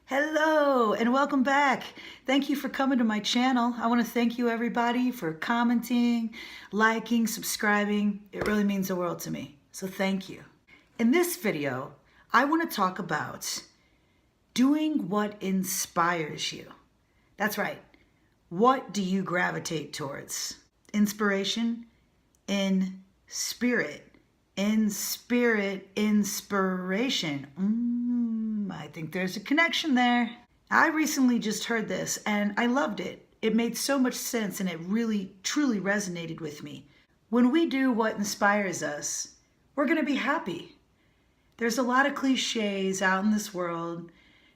Hello and welcome back. Thank you for coming to my channel. I want to thank you everybody for commenting, liking, subscribing. It really means the world to me. So thank you. In this video, I want to talk about doing what inspires you. That's right. What do you gravitate towards? Inspiration? In spirit. In spirit, inspiration. I think there's a connection there. I recently just heard this and I loved it. It made so much sense and it really, truly resonated with me. When we do what inspires us, we're going to be happy. There's a lot of cliches out in this world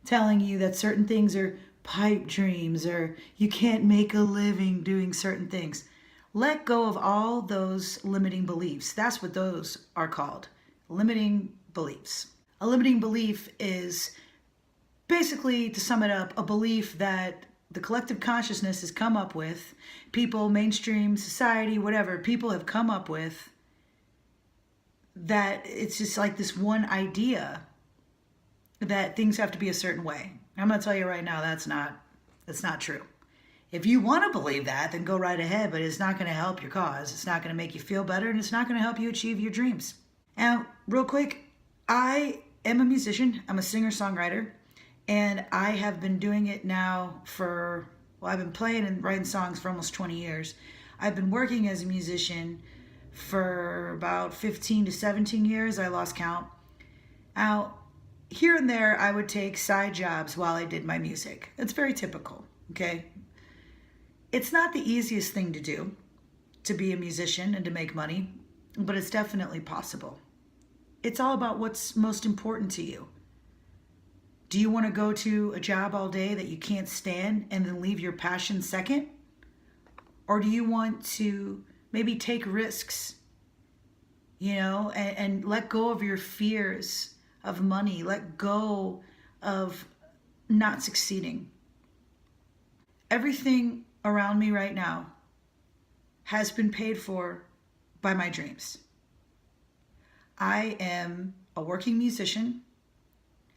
telling you that certain things are pipe dreams or you can't make a living doing certain things. Let go of all those limiting beliefs. That's what those are called, limiting beliefs. A limiting belief is basically, to sum it up, a belief that the collective consciousness has come up with, people, mainstream society, whatever, people have come up with, that it's just like this one idea that things have to be a certain way. I'm going to tell you right now, that's not true. If you want to believe that, then go right ahead, but it's not going to help your cause. It's not going to make you feel better, and it's not going to help you achieve your dreams. Now, real quick, I am a musician. I'm a singer-songwriter, and I have been doing it now for, well, I've been playing and writing songs for almost 20 years. I've been working as a musician for about 15 to 17 years. I lost count. Now, here and there, I would take side jobs while I did my music. It's very typical, okay? It's not the easiest thing to do, to be a musician and to make money, but it's definitely possible. It's all about what's most important to you. Do you want to go to a job all day that you can't stand and then leave your passion second? Or do you want to maybe take risks, and let go of your fears of money, let go of not succeeding? Everything around me right now has been paid for by my dreams. I am a working musician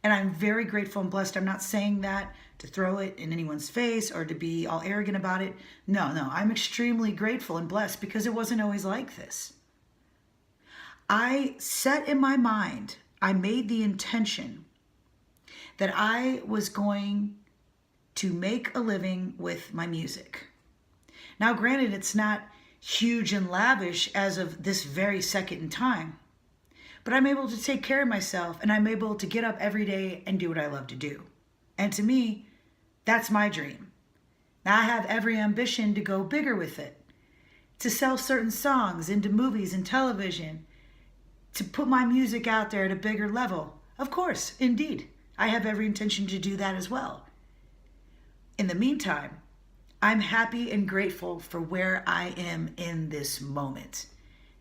and I'm very grateful and blessed. I'm not saying that to throw it in anyone's face or to be all arrogant about it. No, I'm extremely grateful and blessed because it wasn't always like this. I set in my mind, I made the intention that I was going to make a living with my music. Now, granted, it's not huge and lavish as of this very second in time, but I'm able to take care of myself and I'm able to get up every day and do what I love to do. And to me, that's my dream. Now, I have every ambition to go bigger with it, to sell certain songs into movies and television, to put my music out there at a bigger level. Of course, indeed, I have every intention to do that as well. In the meantime, I'm happy and grateful for where I am in this moment.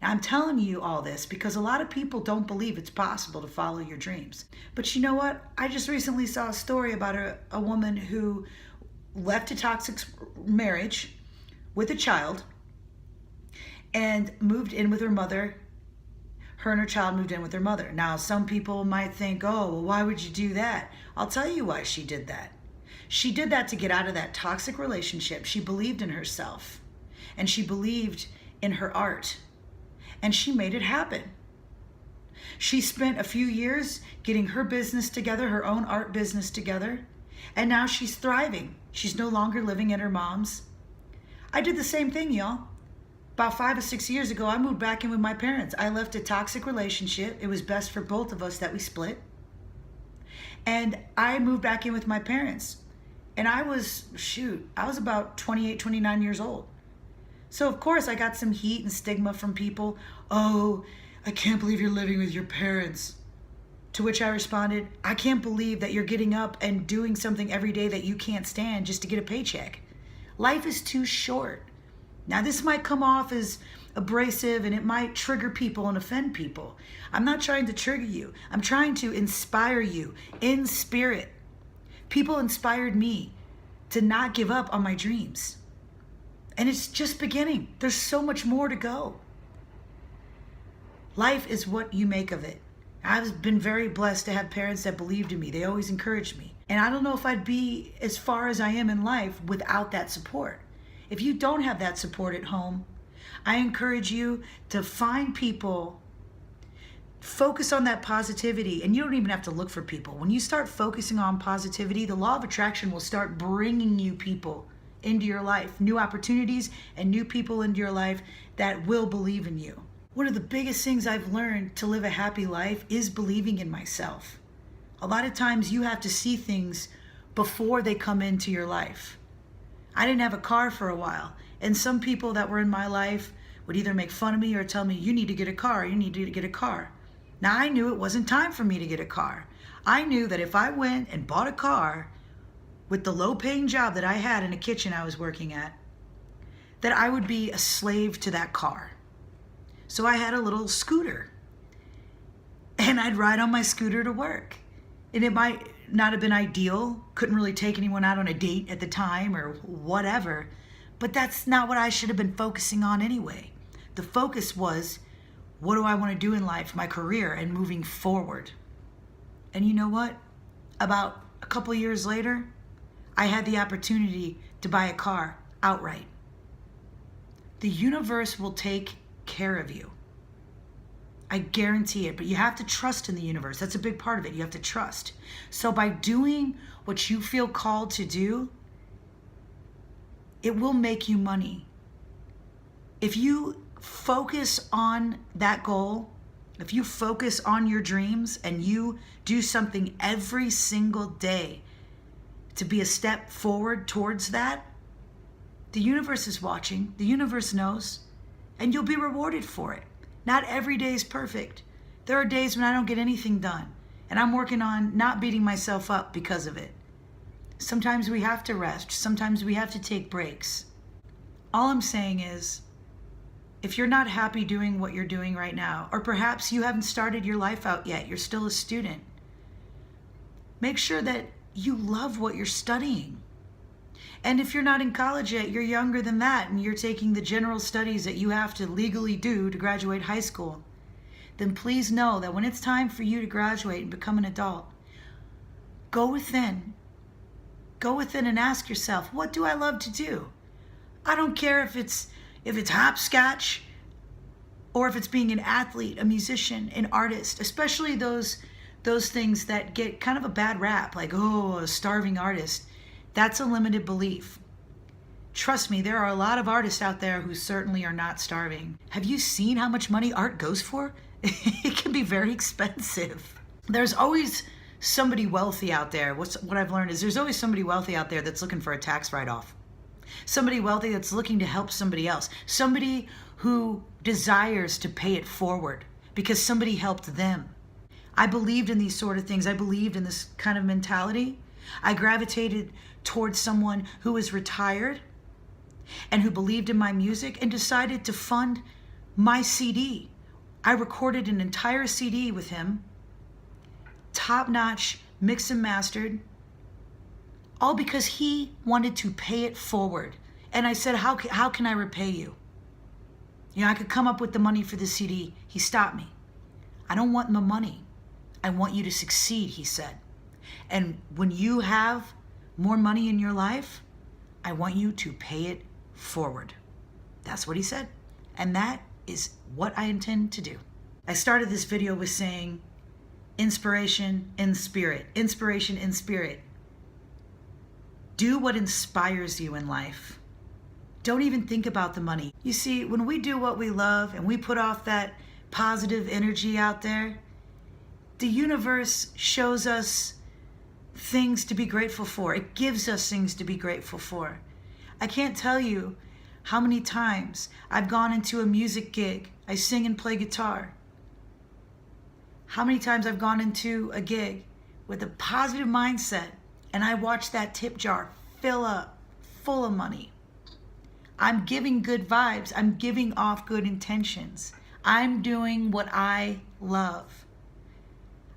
Now, I'm telling you all this because a lot of people don't believe it's possible to follow your dreams. But you know what? I just recently saw a story about a woman who left a toxic marriage with a child and moved in with her mother. Her and her child moved in with her mother. Now, some people might think, oh, well, why would you do that? I'll tell you why she did that. She did that to get out of that toxic relationship. She believed in herself and she believed in her art and she made it happen. She spent a few years getting her business together, her own art business together, and now she's thriving. She's no longer living at her mom's. I did the same thing, y'all. About 5 or 6 years ago, I moved back in with my parents. I left a toxic relationship. It was best for both of us that we split. And I moved back in with my parents. And I was about 28, 29 years old. So of course I got some heat and stigma from people. Oh, I can't believe you're living with your parents. To which I responded, I can't believe that you're getting up and doing something every day that you can't stand just to get a paycheck. Life is too short. Now this might come off as abrasive and it might trigger people and offend people. I'm not trying to trigger you. I'm trying to inspire you in spirit. People inspired me to not give up on my dreams. And it's just beginning. There's so much more to go. Life is what you make of it. I've been very blessed to have parents that believed in me. They always encouraged me. And I don't know if I'd be as far as I am in life without that support. If you don't have that support at home, I encourage you to find people, focus on that positivity, and you don't even have to look for people. When you start focusing on positivity, the law of attraction will start bringing you people into your life, new opportunities and new people into your life that will believe in you. One of the biggest things I've learned to live a happy life is believing in myself. A lot of times you have to see things before they come into your life. I didn't have a car for a while, and some people that were in my life would either make fun of me or tell me, you need to get a car, you need to get a car. Now I knew it wasn't time for me to get a car. I knew that if I went and bought a car with the low-paying job that I had in a kitchen I was working at, that I would be a slave to that car. So I had a little scooter, and I'd ride on my scooter to work. And it might not have been ideal, couldn't really take anyone out on a date at the time or whatever, but that's not what I should have been focusing on anyway. The focus was, what do I want to do in life, my career, and moving forward. And you know what? About a couple years later, I had the opportunity to buy a car outright. The universe will take care of you. I guarantee it, but you have to trust in the universe. That's a big part of it. You have to trust. So by doing what you feel called to do, it will make you money. If you focus on that goal, if you focus on your dreams and you do something every single day to be a step forward towards that, the universe is watching, the universe knows, and you'll be rewarded for it. Not every day is perfect. There are days when I don't get anything done, and I'm working on not beating myself up because of it. Sometimes we have to rest. Sometimes we have to take breaks. All I'm saying is, if you're not happy doing what you're doing right now, or perhaps you haven't started your life out yet, you're still a student, make sure that you love what you're studying. And if you're not in college yet, you're younger than that, and you're taking the general studies that you have to legally do to graduate high school, then please know that when it's time for you to graduate and become an adult, go within. Go within and ask yourself, what do I love to do? I don't care if it's hopscotch or if it's being an athlete, a musician, an artist, especially those things that get kind of a bad rap, like, oh, a starving artist. That's a limited belief. Trust me, there are a lot of artists out there who certainly are not starving. Have you seen how much money art goes for? It can be very expensive. There's always somebody wealthy out there. What I've learned is there's always somebody wealthy out there that's looking for a tax write-off. Somebody wealthy that's looking to help somebody else. Somebody who desires to pay it forward because somebody helped them. I believed in these sort of things. I believed in this kind of mentality. I gravitated towards someone who was retired and who believed in my music and decided to fund my CD. I recorded an entire CD with him, top-notch, mixed and mastered, all because he wanted to pay it forward. And I said, how can I repay you? You know, I could come up with the money for the CD. He stopped me. I don't want the money. I want you to succeed, he said. And when you have more money in your life, I want you to pay it forward. That's what he said. And that is what I intend to do. I started this video with saying, inspiration in spirit. Inspiration in spirit. Do what inspires you in life. Don't even think about the money. You see, when we do what we love and we put off that positive energy out there, the universe shows us things to be grateful for. It gives us things to be grateful for. I can't tell you how many times I've gone into a music gig. I sing and play guitar. How many times I've gone into a gig with a positive mindset and I watch that tip jar fill up full of money. I'm giving good vibes. I'm giving off good intentions. I'm doing what I love.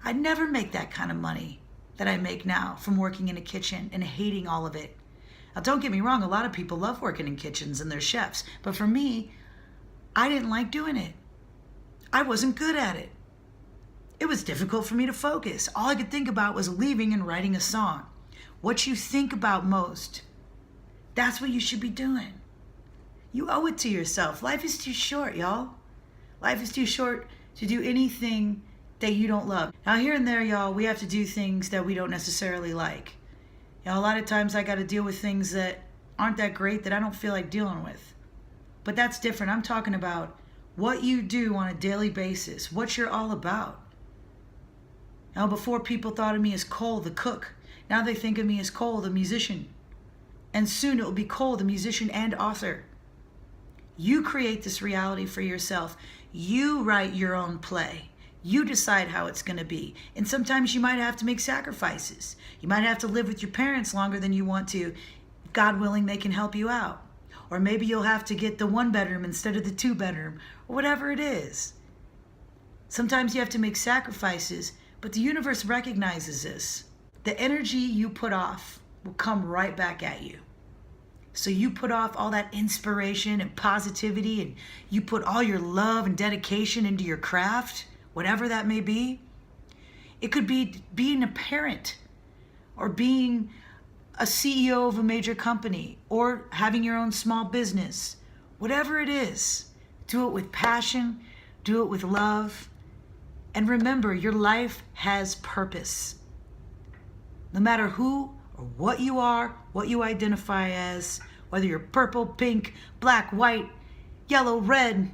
I'd never make that kind of money that I make now from working in a kitchen and hating all of it. Now, don't get me wrong, a lot of people love working in kitchens and they're chefs. But for me, I didn't like doing it. I wasn't good at it. it was difficult for me to focus. All I could think about was leaving and writing a song. What you think about most, that's what you should be doing. You owe it to yourself. Life is too short, y'all. Life is too short to do anything that you don't love. Now, here and there, y'all, we have to do things that we don't necessarily like. You know, a lot of times I got to deal with things that aren't that great that I don't feel like dealing with. But that's different. I'm talking about what you do on a daily basis, what you're all about. Now, before people thought of me as Cole, the cook. Now they think of me as Cole, the musician. And soon it will be Cole, the musician and author. You create this reality for yourself. You write your own play. You decide how it's going to be. And sometimes you might have to make sacrifices. You might have to live with your parents longer than you want to. God willing, they can help you out. Or maybe you'll have to get the 1-bedroom instead of the 2-bedroom, or whatever it is. Sometimes you have to make sacrifices, but the universe recognizes this. The energy you put off will come right back at you. So you put off all that inspiration and positivity, and you put all your love and dedication into your craft, whatever that may be. It could be being a parent, or being a CEO of a major company, or having your own small business. Whatever it is, do it with passion, do it with love. And remember, your life has purpose. No matter who or what you are, what you identify as, whether you're purple, pink, black, white, yellow, red,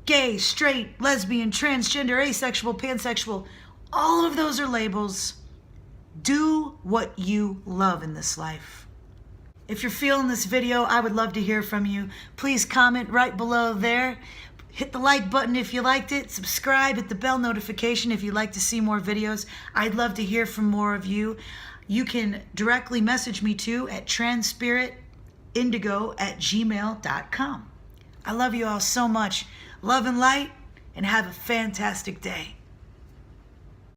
gay, straight, lesbian, transgender, asexual, pansexual, all of those are labels. Do what you love in this life. If you're feeling this video, I would love to hear from you. Please comment right below there. Hit the like button if you liked it. Subscribe, hit the bell notification if you'd like to see more videos. I'd love to hear from more of you. You can directly message me too at transpiritindigo@gmail.com. I love you all so much. Love and light, and have a fantastic day.